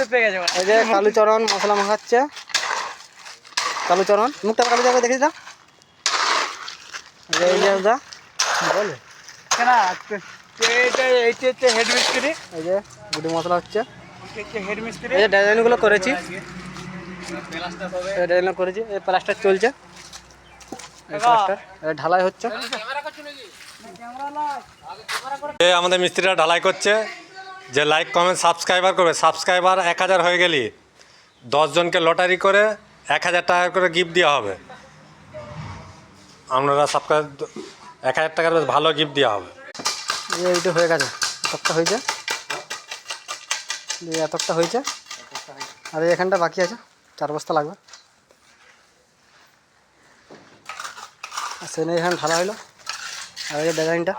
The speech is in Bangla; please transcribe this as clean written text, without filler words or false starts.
এই যে কালুচরণ মশলা মাখাচ্ছে। কালুচরণ মুখটা কালু যাবে দেখে দাও। এই যে দা বলে হেড মিস্ত্রি, এই যে গুটি মশলা হচ্ছে। হেড মিস্ত্রি। এই যে ডিজাইনগুলো করেছি, ডিজাইন করেছি। এই প্লাস্টার চলছে, এই প্লাস্টার ঢালাই হচ্ছে। আমাদের মিস্ত্রিরা ঢালাই করছে। যে লাইক কমেন্ট সাবস্ক্রাইবার করবে, সাবস্ক্রাইবার 1000 হয়ে গেলি 10 জনকে লটারি করে 1000 টাকা করে গিফট দেওয়া হবে। আপনারা সাবস্ক্রাইব 1000 টাকার বেশ ভালো গিফট দেওয়া হবে। এইটা হয়ে গেছে, এতটা হয়েছে, এতটা হয়েছে। আর এখানটা বাকি আছে, 4 বস্তা লাগবে। আর সেখানে এখানে ঢালা হইলো। আর এই ডিজাইনটা